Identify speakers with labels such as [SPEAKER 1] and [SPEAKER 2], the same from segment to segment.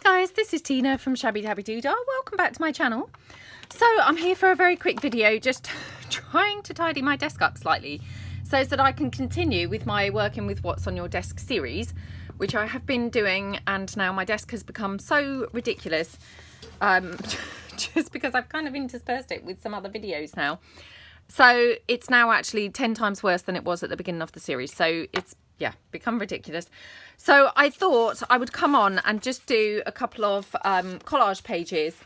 [SPEAKER 1] Guys, this is Tina from Shabbydabbydoodah. Welcome back to my channel. So I'm here for a very quick video, just trying to tidy my desk up slightly so that I can continue with my working with what's on your desk series, which I have been doing, and now my desk has become so ridiculous just because I've kind of interspersed it with some other videos now. So it's now actually 10 times worse than it was at the beginning of the series. So it's, yeah, become ridiculous. So I thought I would come on and just do a couple of collage pages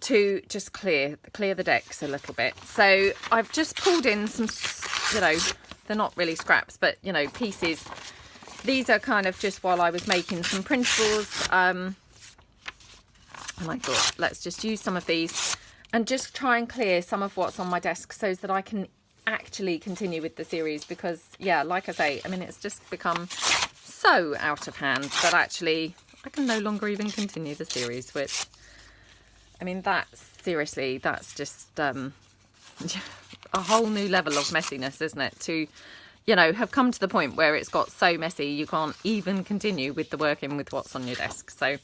[SPEAKER 1] to just clear the decks a little bit. So I've just pulled in some, you know, they're not really scraps, but, you know, pieces. These are kind of just while I was making some printables. And I thought, let's just use some of these and just try and clear some of what's on my desk so that I can actually continue with the series, because yeah, like I say, I mean, it's just become so out of hand that actually I can no longer even continue the series, which, I mean, that's seriously, that's just a whole new level of messiness, isn't it? To, you know, have come to the point where it's got so messy you can't even continue with the working with what's on your desk. So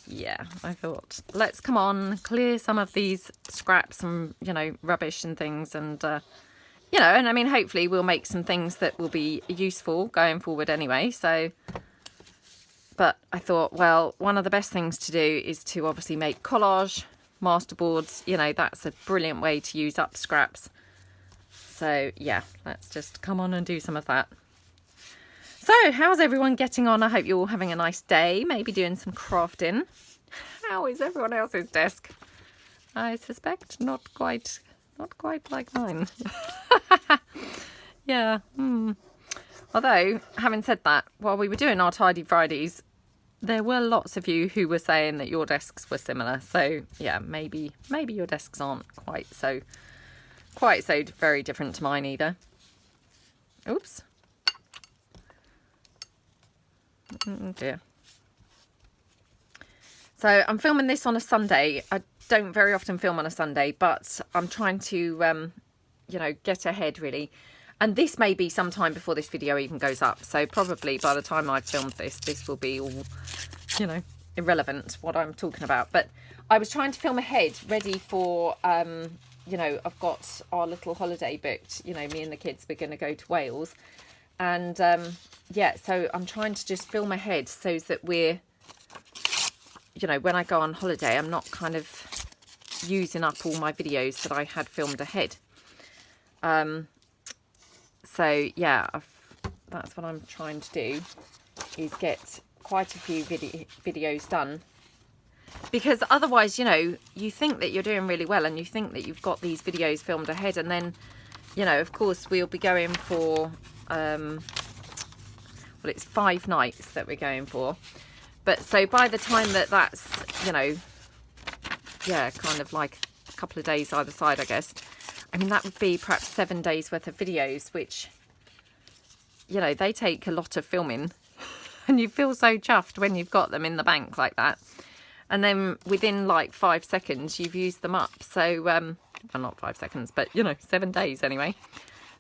[SPEAKER 1] yeah, I thought, let's come on, clear some of these scraps and, you know, rubbish and things, and you know, and I mean, hopefully we'll make some things that will be useful going forward anyway. So, but I thought, well, one of the best things to do is to obviously make collage masterboards. You know, that's a brilliant way to use up scraps. So yeah, let's just come on and do some of that. So how's everyone getting on? I hope you're all having a nice day, maybe doing some crafting. How is everyone else's desk? I suspect not quite like mine. Yeah. Although, having said that, while we were doing our Tidy Fridays, there were lots of you who were saying that your desks were similar. So yeah, maybe your desks aren't quite so very different to mine either. Oops. Oh dear. So I'm filming this on a Sunday. I don't very often film on a Sunday, but I'm trying to, you know, get ahead really. And this may be sometime before this video even goes up. So probably by the time I've filmed this will be all, you know, irrelevant what I'm talking about. But I was trying to film ahead, ready for, you know, I've got our little holiday booked. You know, me and the kids, we're going to go to Wales. And yeah, so I'm trying to just film ahead so that we're, you know, when I go on holiday, I'm not kind of using up all my videos that I had filmed ahead. So yeah, that's what I'm trying to do, is get quite a few videos done. Because otherwise, you know, you think that you're doing really well and you think that you've got these videos filmed ahead, and then, you know, of course, we'll be going for, well, it's 5 nights that we're going for. But so by the time that's, you know, yeah, kind of like a couple of days either side, I guess. I mean, that would be perhaps 7 days worth of videos, which, you know, they take a lot of filming. And you feel so chuffed when you've got them in the bank like that. And then within like 5 seconds, you've used them up. So, well, not 5 seconds, but, you know, 7 days anyway.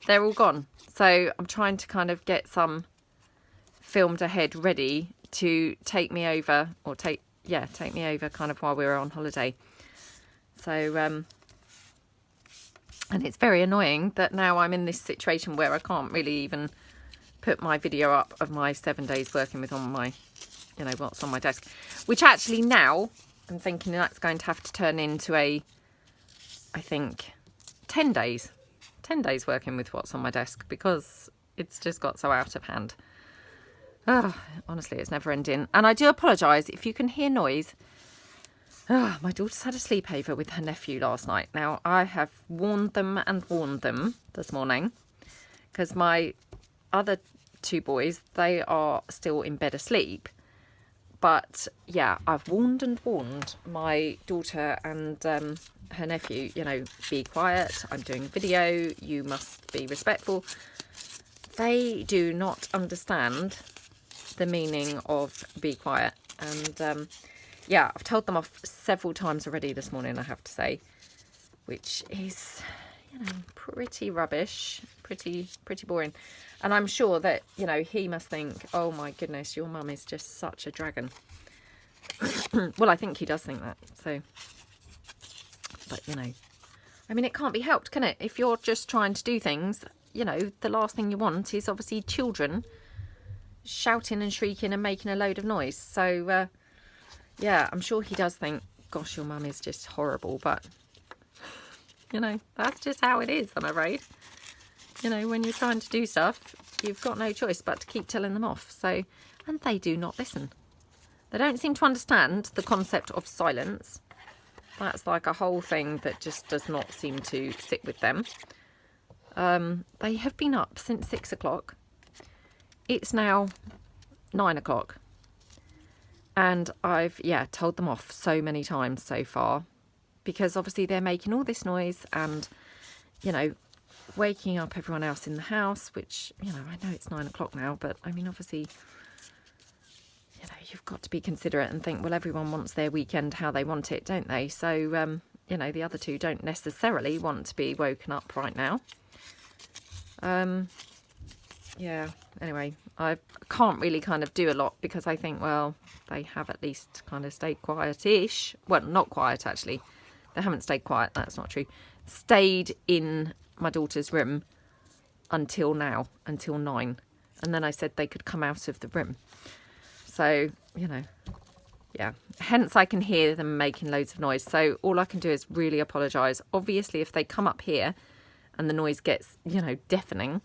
[SPEAKER 1] They're all gone. So I'm trying to kind of get some filmed ahead ready to take me over, or take me over kind of while we were on holiday. So and it's very annoying that now I'm in this situation where I can't really even put my video up of my 7 days working with on my, you know, what's on my desk, which actually now I'm thinking that's going to have to turn into I think 10 days working with what's on my desk, because it's just got so out of hand. Oh, honestly, it's never ending. And I do apologise if you can hear noise. Oh, my daughter's had a sleepover with her nephew last night. Now, I have warned them this morning, because my other 2 boys, they are still in bed asleep. But yeah, I've warned my daughter and her nephew, you know, be quiet. I'm doing video. You must be respectful. They do not understand the meaning of be quiet, and yeah, I've told them off several times already this morning, I have to say, which is, you know, pretty rubbish, pretty boring. And I'm sure that, you know, he must think, oh my goodness, your mum is just such a dragon. Well, I think he does think that, so. But, you know, I mean, it can't be helped, can it? If you're just trying to do things, you know, the last thing you want is obviously children shouting and shrieking and making a load of noise. So, yeah, I'm sure he does think, gosh, your mum is just horrible. But, you know, that's just how it is, I'm afraid. You know, when you're trying to do stuff, you've got no choice but to keep telling them off. So, and they do not listen. They don't seem to understand the concept of silence. That's like a whole thing that just does not seem to sit with them. They have been up since 6 o'clock. It's now 9 o'clock. And I've, yeah, told them off so many times so far. Because obviously they're making all this noise and, you know, waking up everyone else in the house, which, you know, I know it's 9 o'clock now, but I mean, obviously, you know, you've got to be considerate and think, well, everyone wants their weekend how they want it, don't they? So, you know, the other two don't necessarily want to be woken up right now. Yeah, anyway, I can't really kind of do a lot because I think, well, they have at least kind of stayed quiet-ish. Well, not quiet, actually. They haven't stayed quiet, that's not true. Stayed in my daughter's room until now, until 9. And then I said they could come out of the room. So, you know, yeah. Hence I can hear them making loads of noise. So all I can do is really apologise. Obviously, if they come up here and the noise gets, you know, deafening,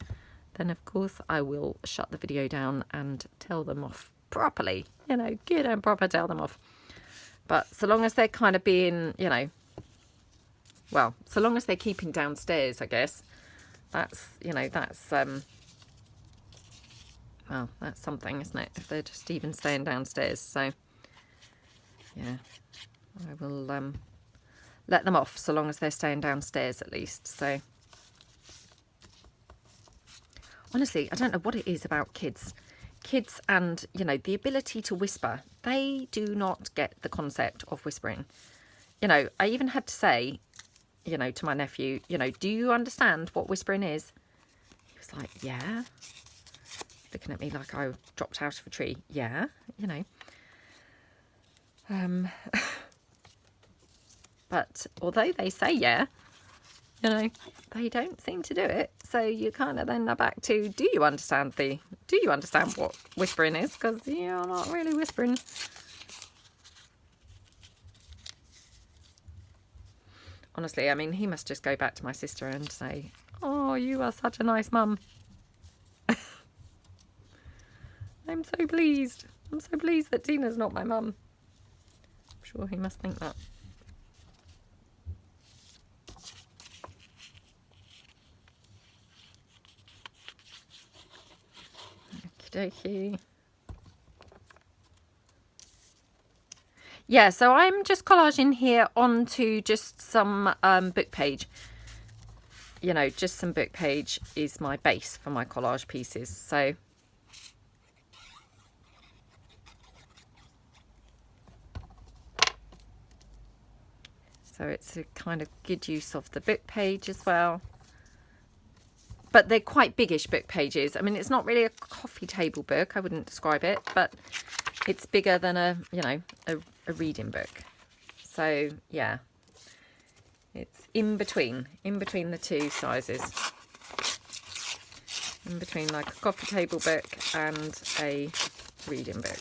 [SPEAKER 1] then of course I will shut the video down and tell them off properly. You know, good and proper tell them off. But so long as they're kind of being, you know, well, so long as they're keeping downstairs, I guess, that's, you know, that's, well, that's something, isn't it? If they're just even staying downstairs. So, yeah, I will let them off so long as they're staying downstairs at least. So, honestly, I don't know what it is about kids. Kids and, you know, the ability to whisper. They do not get the concept of whispering. You know, I even had to say, you know, to my nephew, you know, do you understand what whispering is? He was like, yeah. Looking at me like I dropped out of a tree. Yeah, you know. But although they say yeah, you know, they don't seem to do it. So you kind of then are back to, do you understand what whispering is? Because you're not really whispering. Honestly, I mean, he must just go back to my sister and say, oh, you are such a nice mum. I'm so pleased. I'm so pleased that Tina's not my mum. I'm sure he must think that. Okie dokie. Yeah, so I'm just collaging here onto just some book page. You know, just some book page is my base for my collage pieces. So it's a kind of good use of the book page as well. But they're quite biggish book pages. I mean, it's not really a coffee table book. I wouldn't describe it, but it's bigger than a, you know, a reading book. So, yeah. It's in between the two sizes. In between like a coffee table book and a reading book.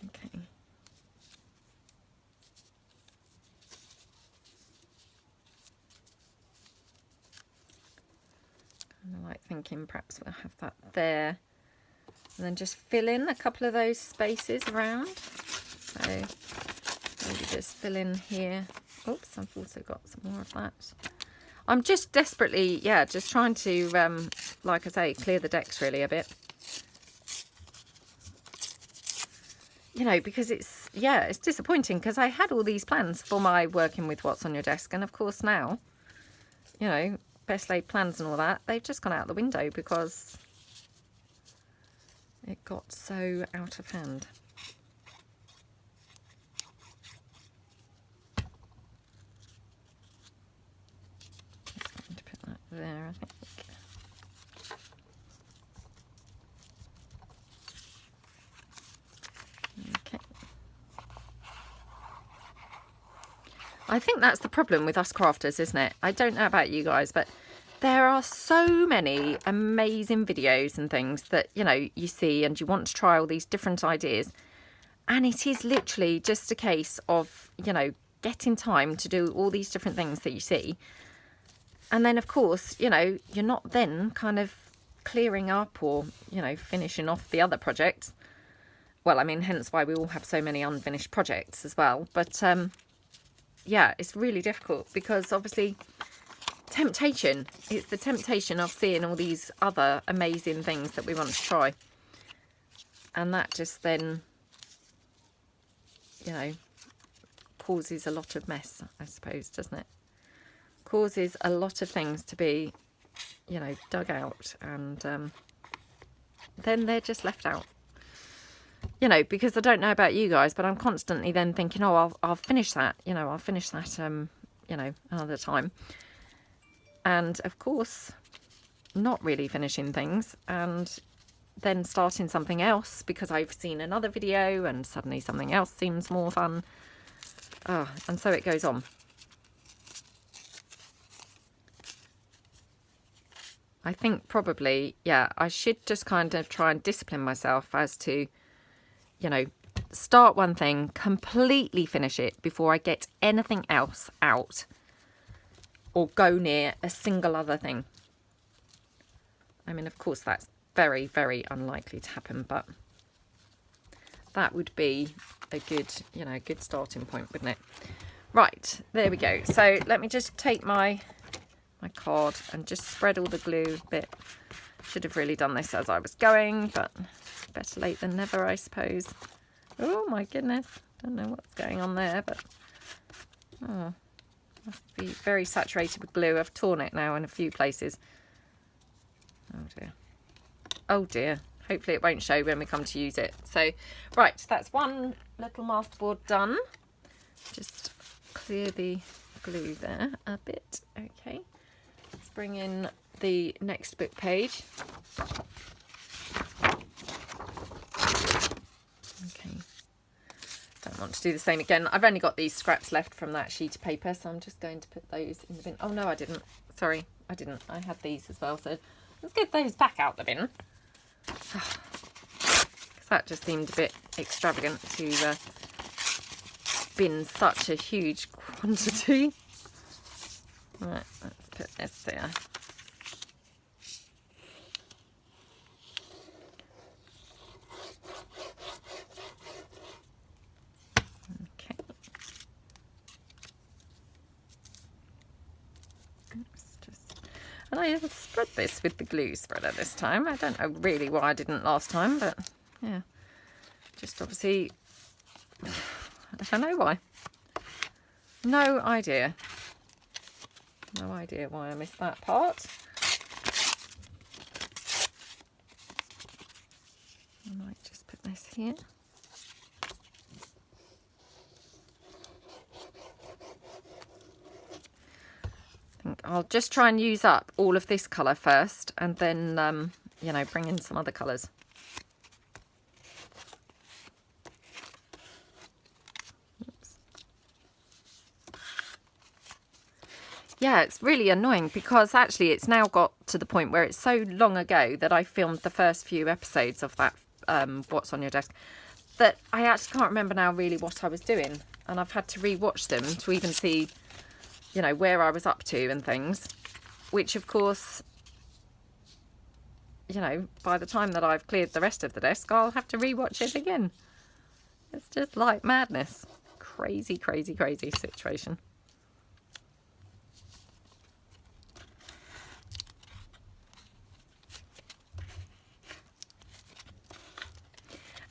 [SPEAKER 1] Okay. I like thinking perhaps we'll have that there. And then just fill in a couple of those spaces around. So maybe just fill in here. Oops, I've also got some more of that. I'm just desperately, yeah, just trying to, like I say, clear the decks really a bit. You know, because it's, yeah, it's disappointing because I had all these plans for my working with what's on your desk. And of course now, you know, best laid plans and all that, they've just gone out the window because it got so out of hand. Just going to put that there, I think. I think that's the problem with us crafters, isn't it? I don't know about you guys, but there are so many amazing videos and things that, you know, you see and you want to try all these different ideas. And it is literally just a case of, you know, getting time to do all these different things that you see. And then, of course, you know, you're not then kind of clearing up or, you know, finishing off the other projects. Well, I mean, hence why we all have so many unfinished projects as well. But, yeah, it's really difficult because obviously temptation. It's the temptation of seeing all these other amazing things that we want to try. And that just then, you know, causes a lot of mess, I suppose, doesn't it? Causes a lot of things to be, you know, dug out, and then they're just left out. You know, because I don't know about you guys, but I'm constantly then thinking, oh, I'll finish that, you know, I'll finish that, you know, another time. And of course, not really finishing things, and then starting something else because I've seen another video and suddenly something else seems more fun. And so it goes on. I think probably, yeah, I should just kind of try and discipline myself as to, you know, start one thing, completely finish it before I get anything else out or go near a single other thing. I mean, of course, that's very, very unlikely to happen, but that would be a good, you know, good starting point, wouldn't it? Right, there we go. So let me just take my card and just spread all the glue a bit. Should have really done this as I was going, but better late than never, I suppose. Oh my goodness, don't know what's going on there, but oh, must be very saturated with glue. I've torn it now in a few places. Oh dear. Oh dear. Hopefully it won't show when we come to use it. So, right, that's one little masterboard done. Just clear the glue there a bit. Okay. Let's bring in the next book page. Okay. Don't want to do the same again. I've only got these scraps left from that sheet of paper, so I'm just going to put those in the bin. Oh no, I didn't. Sorry, I didn't. I had these as well, so let's get those back out the bin. Because that just seemed a bit extravagant to bin such a huge quantity. Right, let's put this there. Okay. And I have spread this with the glue spreader this time. I don't know really why I didn't last time, but yeah, just obviously, I don't know why. No idea. No idea why I missed that part. I might just put this here. I'll just try and use up all of this colour first and then, you know, bring in some other colours. Oops. Yeah, it's really annoying because actually it's now got to the point where it's so long ago that I filmed the first few episodes of that What's on Your Desk that I actually can't remember now really what I was doing, and I've had to re-watch them to even see, you know, where I was up to and things, which of course, you know, by the time that I've cleared the rest of the desk, I'll have to rewatch it again. It's just like madness. Crazy, crazy, crazy situation.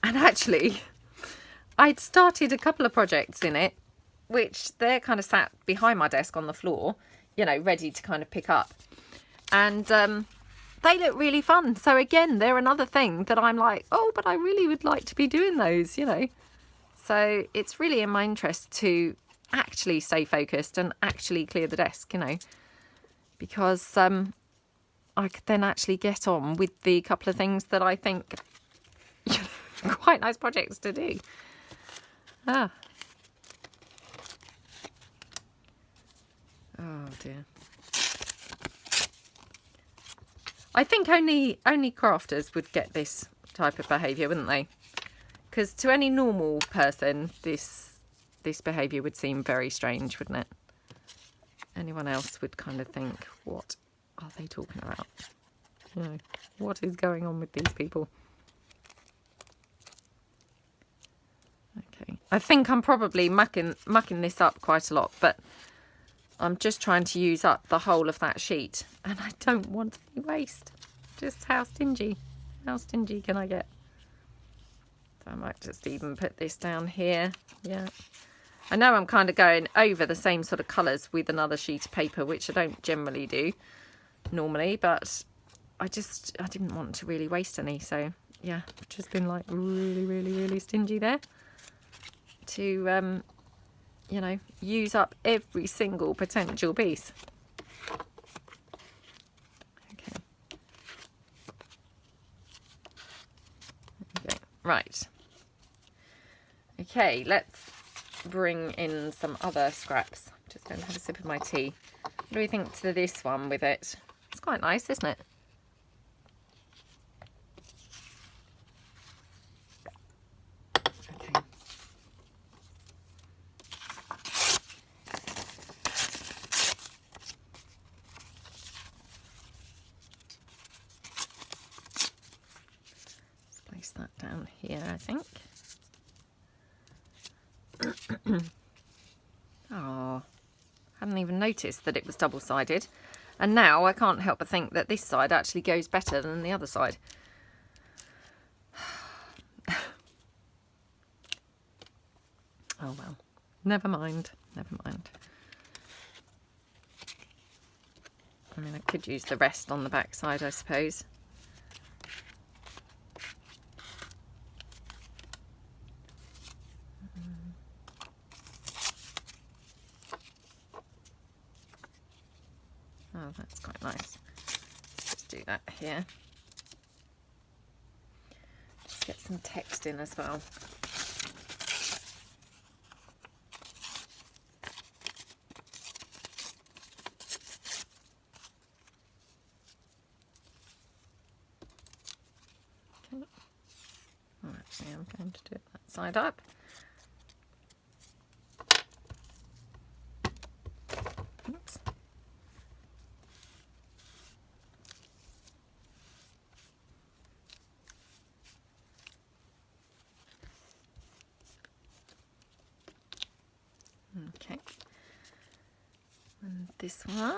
[SPEAKER 1] And actually, I'd started a couple of projects in it, which they're kind of sat behind my desk on the floor, you know, ready to kind of pick up. And they look really fun. So again, they're another thing that I'm like, oh, but I really would like to be doing those, you know. So it's really in my interest to actually stay focused and actually clear the desk, you know, because I could then actually get on with the couple of things that I think quite nice projects to do. Oh dear. I think only crafters would get this type of behaviour, wouldn't they? Because to any normal person, this behaviour would seem very strange, wouldn't it? Anyone else would kind of think, what are they talking about? You know, what is going on with these people? Okay, I think I'm probably mucking this up quite a lot, but I'm just trying to use up the whole of that sheet, and I don't want any waste. Just how stingy can I get? So I might just even put this down here. Yeah, I know I'm kind of going over the same sort of colours with another sheet of paper, which I don't generally do normally, but I didn't want to really waste any. So yeah, I've just been like really stingy there to you know, use up every single potential piece. Okay. Okay. Right. Okay, let's bring in some other scraps. Just going to have a sip of my tea. What do we think to this one with it? It's quite nice, isn't it? Okay. Let's place that down here, I think. Oh, hadn't even noticed that it was double-sided, and now I can't help but think that this side actually goes better than the other side. Oh well, never mind. I mean, I could use the rest on the back side, I suppose. Oh, that's quite nice. Let's just do that here. Just get some text in as well. Okay. Oh, actually, I'm going to do it that side up. Oops. Okay, and this one.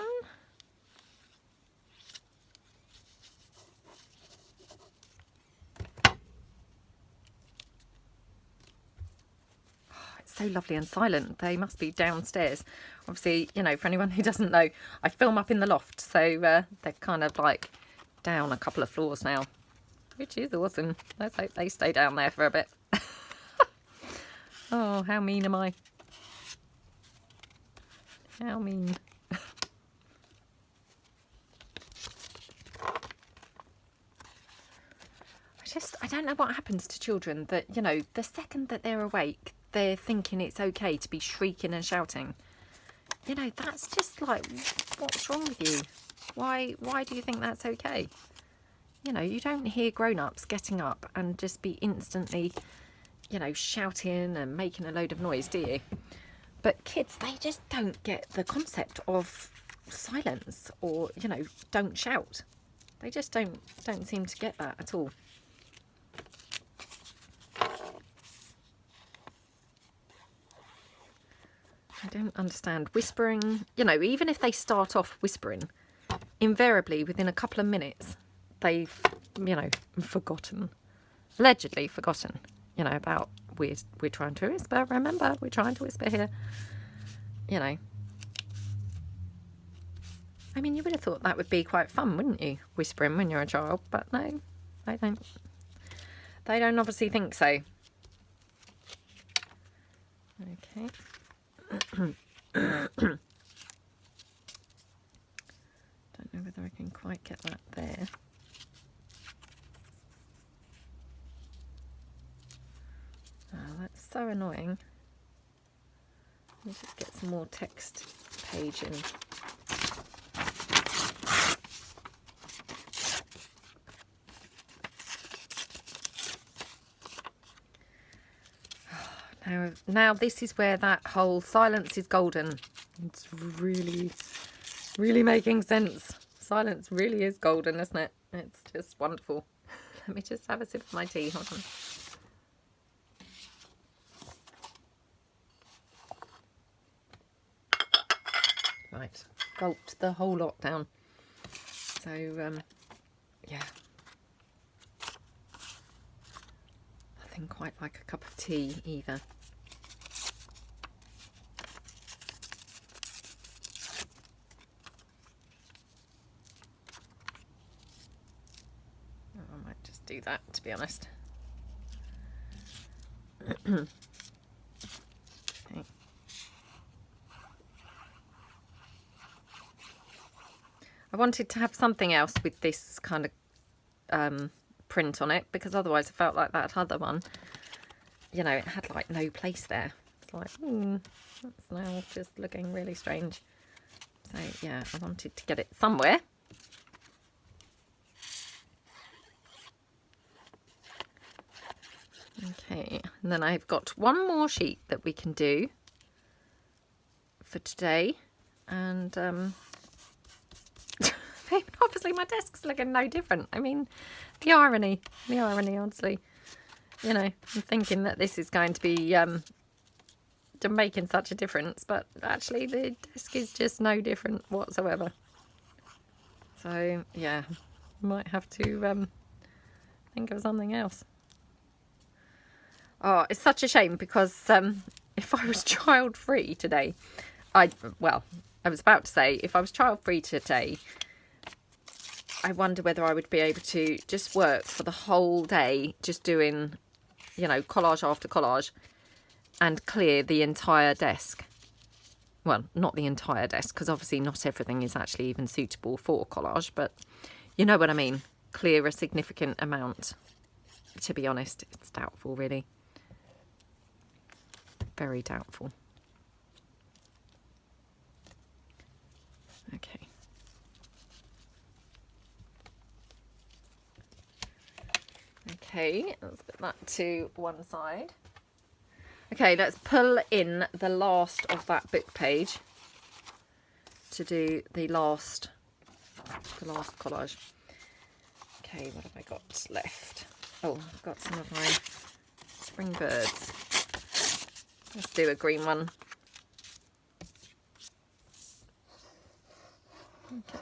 [SPEAKER 1] Oh, it's so lovely and silent. They must be downstairs. Obviously, you know, for anyone who doesn't know, I film up in the loft, so they're kind of like down a couple of floors now, which is awesome. Let's hope they stay down there for a bit. Oh, how mean am I? How mean. I don't know what happens to children that, you know, the second that they're awake, they're thinking it's okay to be shrieking and shouting. You know, that's just like, what's wrong with you? Why do you think that's okay? You know, you don't hear grown-ups getting up and just be instantly, you know, shouting and making a load of noise, do you? But kids, they just don't get the concept of silence or, you know, don't shout. They just don't seem to get that at all. I don't understand whispering. You know, even if they start off whispering, invariably within a couple of minutes, they've, you know, allegedly forgotten, you know, about we're trying to whisper. Remember, we're trying to whisper here. You know. I mean, you would have thought that would be quite fun, wouldn't you? Whispering when you're a child, but no, they don't. They don't obviously think so. Okay. Don't know whether I can quite get that there. Oh, that's so annoying. Let me just get some more text page in. Now this is where that whole silence is golden. It's really making sense. Silence really is golden, isn't it? It's just wonderful. Let me just have a sip of my tea. Hold on. Right, gulped the whole lot down. So, yeah. Nothing quite like a cup of tea either. I might just do that, to be honest. Okay. I wanted to have something else with this kind of print on it, because otherwise I felt like that other one, you know, it had like no place there. It's like, that's now just looking really strange. So yeah, I wanted to get it somewhere. Okay, and then I've got one more sheet that we can do for today, and obviously my desk's looking no different. I mean, the irony, honestly. You know, I'm thinking that this is going to be making such a difference, but actually the desk is just no different whatsoever. So, yeah, might have to think of something else. Oh, it's such a shame, because if I was child-free today, I was about to say, if I was child-free today, I wonder whether I would be able to just work for the whole day, just doing, you know, collage after collage, and clear the entire desk. Well, not the entire desk, because obviously not everything is actually even suitable for collage, but you know what I mean. Clear a significant amount. To be honest, it's doubtful, really. Very doubtful. Okay. Okay, let's put that to one side. Okay, let's pull in the last of that book page to do the last collage. Okay, what have I got left? Oh, I've got some of my spring birds. Let's do a green one. Okay.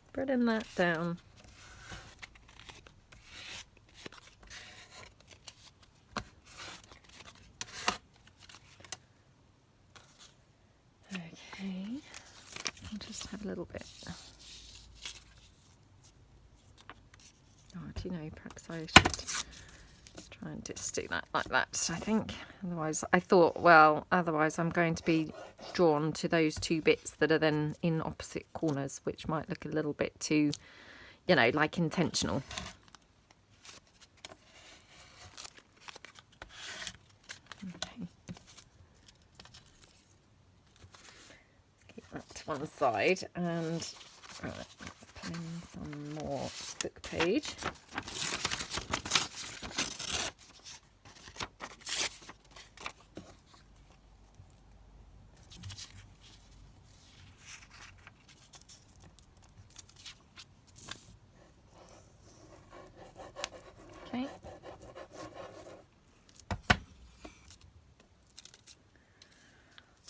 [SPEAKER 1] Spreading that down. Okay, I'll just have a little bit. Oh, do you know, perhaps I should try and just do that like that, I think. Otherwise, I thought, well, otherwise I'm going to be drawn to those two bits that are then in opposite corners, which might look a little bit too, you know, like intentional. Okay. Keep that to one side, and right, let's put in some more book page. Okay.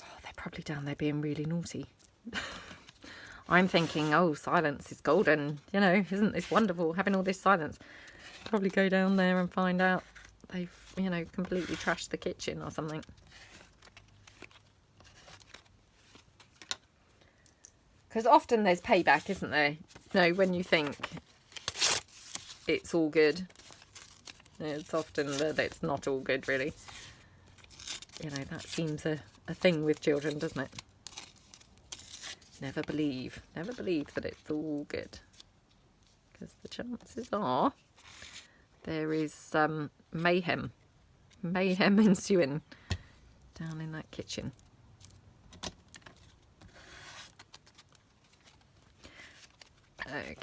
[SPEAKER 1] Oh, they're probably down there being really naughty. I'm thinking, oh, silence is golden. You know, isn't this wonderful, having all this silence? Probably go down there and find out they've, you know, completely trashed the kitchen or something. Because often there's payback, isn't there? You know, when you think it's all good, it's often that it's not all good, really. You know, that seems a thing with children, doesn't it? Never believe that it's all good. Because the chances are there is mayhem ensuing down in that kitchen. Okay.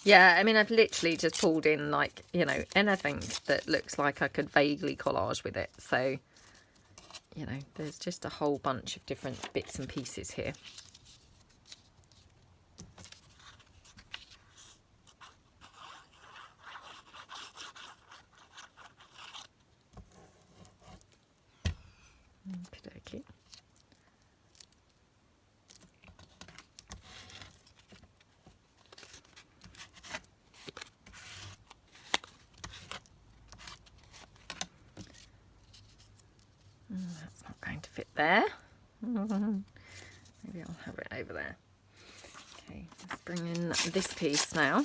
[SPEAKER 1] Yeah, I mean, I've literally just pulled in, like, you know, anything that looks like I could vaguely collage with it. So, you know, there's just a whole bunch of different bits and pieces here. Okey-dokey. That's not going to fit there. Maybe I'll have it over there. Okay, let's bring in this piece now.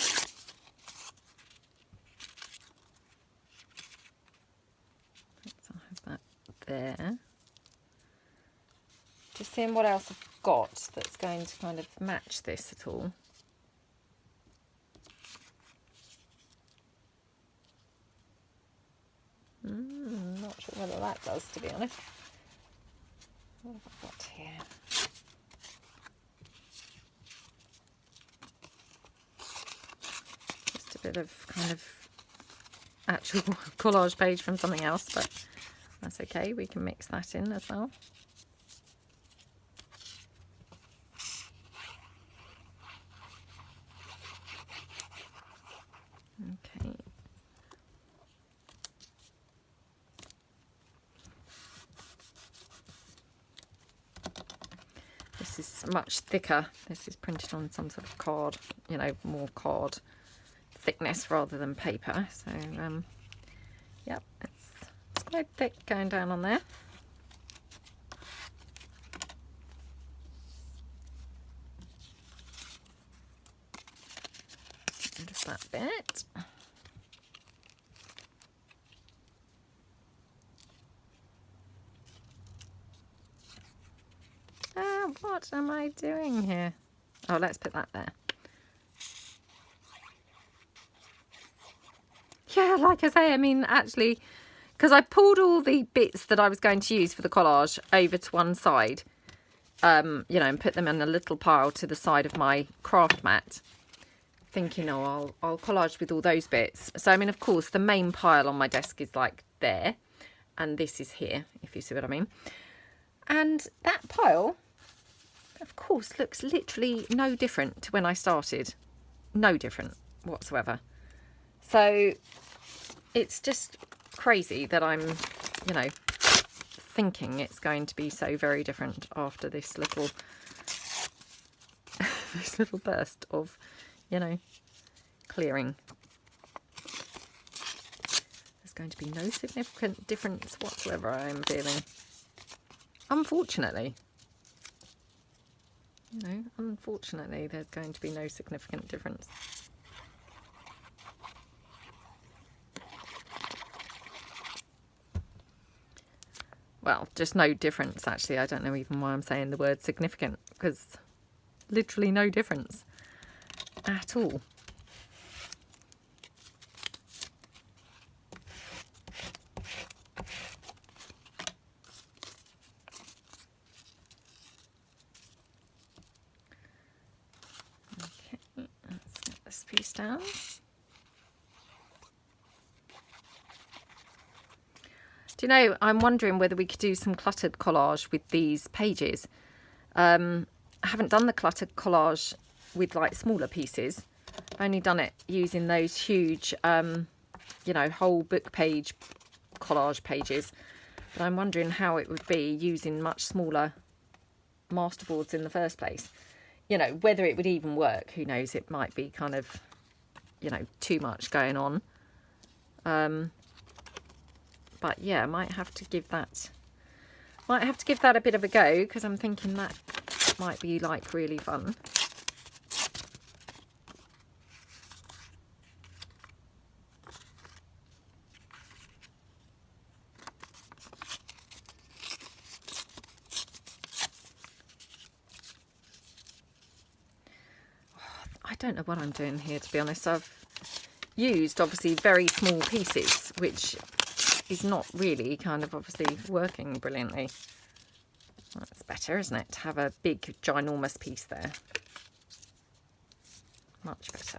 [SPEAKER 1] I'll have that there. Just seeing what else I've got that's going to kind of match this at all. Not sure whether that does, to be honest. What have I got here? Just a bit of kind of actual collage page from something else, but that's okay. We can mix that in as well. Okay. This is much thicker. This is printed on some sort of card, you know, more card thickness rather than paper. So, yep, it's quite thick going down on there. Just that bit. What am I doing here? Oh, let's put that there. Yeah, like I say, I mean, actually, because I pulled all the bits that I was going to use for the collage over to one side, you know, and put them in a little pile to the side of my craft mat, thinking, oh, I'll collage with all those bits. So, I mean, of course, the main pile on my desk is like there, and this is here, if you see what I mean. And that pile, of course, looks literally no different to when I started. No different whatsoever. So it's just crazy that I'm, you know, thinking it's going to be so very different after this little this little burst of, you know, clearing. There's going to be no significant difference whatsoever, I am feeling. Unfortunately. You know, unfortunately, there's going to be no significant difference. Well, just no difference, actually. I don't know even why I'm saying the word significant, because literally no difference at all. Piece down. Do you know, I'm wondering whether we could do some cluttered collage with these pages. I haven't done the cluttered collage with like smaller pieces. I've only done it using those huge, you know, whole book page collage pages. But I'm wondering how it would be using much smaller masterboards in the first place. You know, whether it would even work, who knows, it might be kind of, you know, too much going on. But yeah, might have to give that a bit of a go, because I'm thinking that might be like really fun. I don't know what I'm doing here, to be honest. I've used obviously very small pieces, which is not really kind of obviously working brilliantly. That's better, isn't it? To have a big, ginormous piece there. Much better.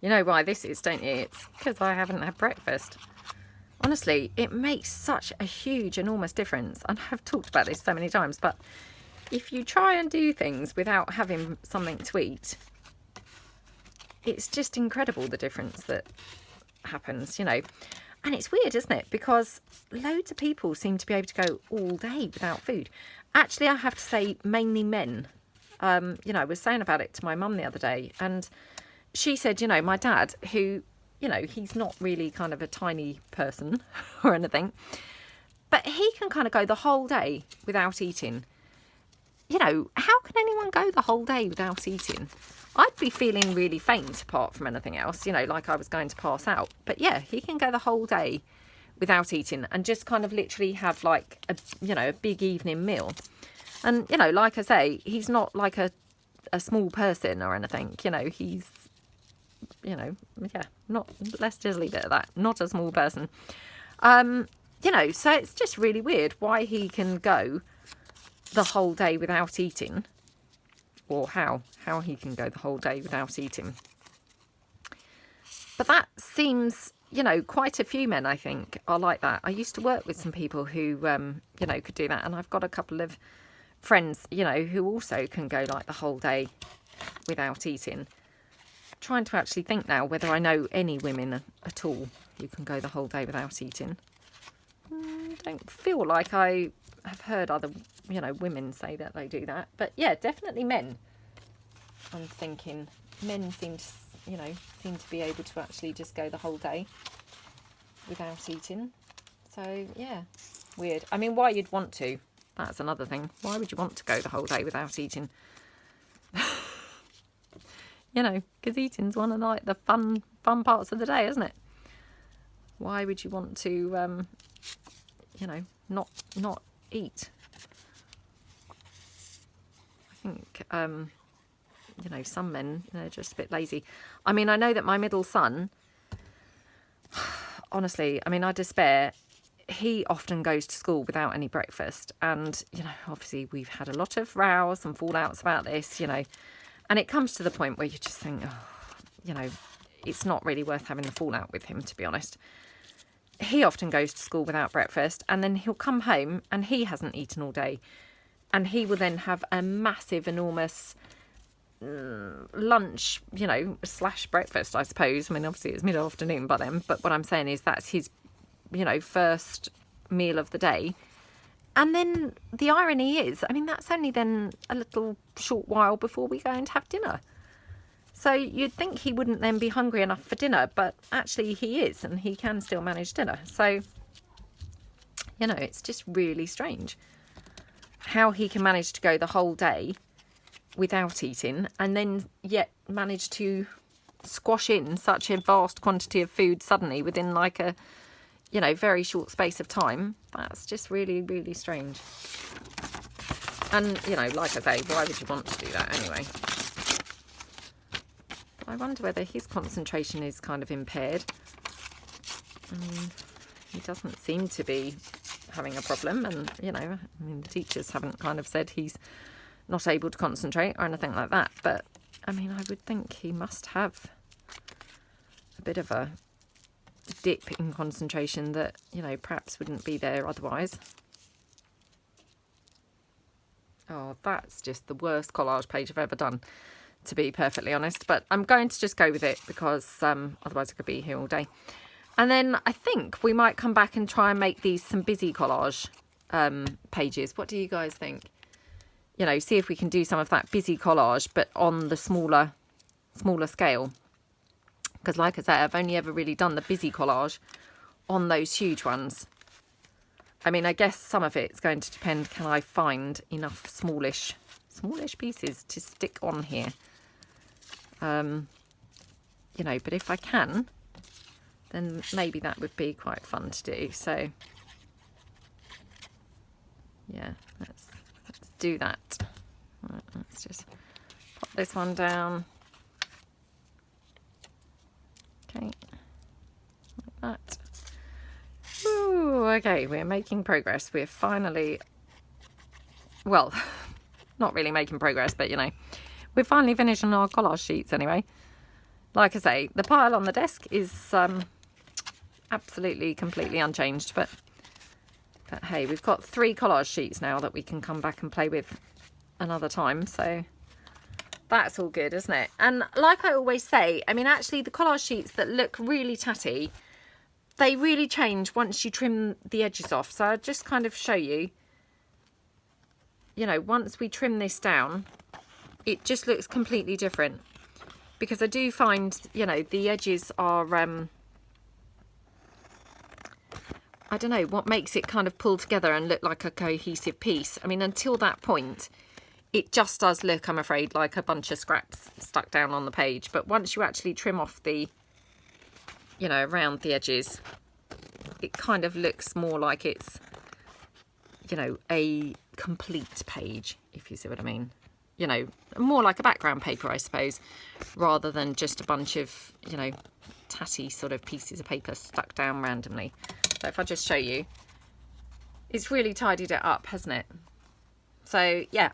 [SPEAKER 1] You know why this is, don't you? It's because I haven't had breakfast. Honestly, it makes such a huge, enormous difference. And I've talked about this so many times, but if you try and do things without having something to eat, it's just incredible the difference that happens, you know. And it's weird, isn't it? Because loads of people seem to be able to go all day without food. Actually, I have to say, mainly men. You know, I was saying about it to my mum the other day, and she said, you know, my dad, who, you know, he's not really kind of a tiny person or anything, but he can kind of go the whole day without eating. You know, how can anyone go the whole day without eating? I'd be feeling really faint apart from anything else, you know, like I was going to pass out. But yeah, he can go the whole day without eating and just kind of literally have like a, you know, a big evening meal. And, you know, like I say, he's not like a small person or anything, you know, he's, you know, yeah, not, let's just leave it at that. Not a small person. You know, so it's just really weird why he can go the whole day without eating, or how he can go the whole day without eating. But that seems, you know, quite a few men, I think, are like that. I used to work with some people who, you know, could do that. And I've got a couple of friends, you know, who also can go like the whole day without eating. Trying to actually think now whether I know any women at all who can go the whole day without eating. Don't feel like I have heard other, you know, women say that they do that. But yeah, definitely men. I'm thinking men seem to, you know, seem to be able to actually just go the whole day without eating. So yeah, weird. I mean, why you'd want to, that's another thing. Why would you want to go the whole day without eating? You know, because eating's one of like the fun parts of the day, isn't it? Why would you want to, you know, not eat? I think, you know, some men, they're just a bit lazy. I mean, I know that my middle son, honestly, I mean, I despair. He often goes to school without any breakfast. And, you know, obviously we've had a lot of rows and fallouts about this, you know. And it comes to the point where you just think, oh, you know, it's not really worth having the fallout with him, to be honest. He often goes to school without breakfast, and then he'll come home and he hasn't eaten all day. And he will then have a massive, enormous lunch, you know, / breakfast, I suppose. I mean, obviously it's mid-afternoon by then, but what I'm saying is that's his, you know, first meal of the day. And then the irony is, I mean, that's only then a little short while before we go and have dinner. So you'd think he wouldn't then be hungry enough for dinner, but actually he is, and he can still manage dinner. So, you know, it's just really strange how he can manage to go the whole day without eating and then yet manage to squash in such a vast quantity of food suddenly within like a, you know, very short space of time. That's just really, really strange. And, you know, like I say, why would you want to do that anyway? I wonder whether his concentration is kind of impaired. He doesn't seem to be having a problem. And, you know, I mean, the teachers haven't kind of said he's not able to concentrate or anything like that. But, I mean, I would think he must have a bit of a dip in concentration that, you know, perhaps wouldn't be there otherwise. Oh, that's just the worst collage page I've ever done, to be perfectly honest. But I'm going to just go with it because otherwise I could be here all day. And then I think we might come back and try and make these some busy collage pages. What do you guys think? You know, see if we can do some of that busy collage, but on the smaller scale. Because like I say, I've only ever really done the busy collage on those huge ones. I mean, I guess some of it's going to depend, can I find enough smallish pieces to stick on here? You know, but if I can, then maybe that would be quite fun to do. So, yeah, let's do that. Right, let's just pop this one down. Okay, like that. Ooh, okay, we're making progress. We're finally, well, not really making progress, but you know, we're finally finishing our collage sheets anyway. Like I say, the pile on the desk is absolutely, completely unchanged, but hey, we've got 3 collage sheets now that we can come back and play with another time, so that's all good, isn't it? And like I always say, I mean, actually the collage sheets that look really tatty, they really change once you trim the edges off. So I'll just kind of show you, you know, once we trim this down, it just looks completely different. Because I do find, you know, the edges are, I don't know, what makes it kind of pull together and look like a cohesive piece. I mean, until that point, it just does look, I'm afraid, like a bunch of scraps stuck down on the page. But once you actually trim off the, you know, around the edges, it kind of looks more like it's, you know, a complete page, if you see what I mean. You know, more like a background paper, I suppose, rather than just a bunch of, you know, tatty sort of pieces of paper stuck down randomly. So if I just show you, it's really tidied it up, hasn't it? So, yeah.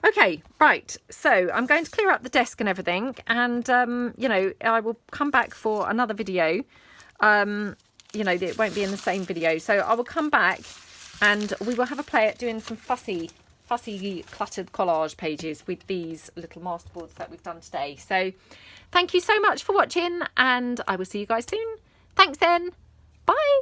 [SPEAKER 1] Okay, right. So I'm going to clear up the desk and everything. And, you know, I will come back for another video. You know, it won't be in the same video. So I will come back and we will have a play at doing some fussy cluttered collage pages with these little masterboards that we've done today. So thank you so much for watching and I will see you guys soon. Thanks then. Bye.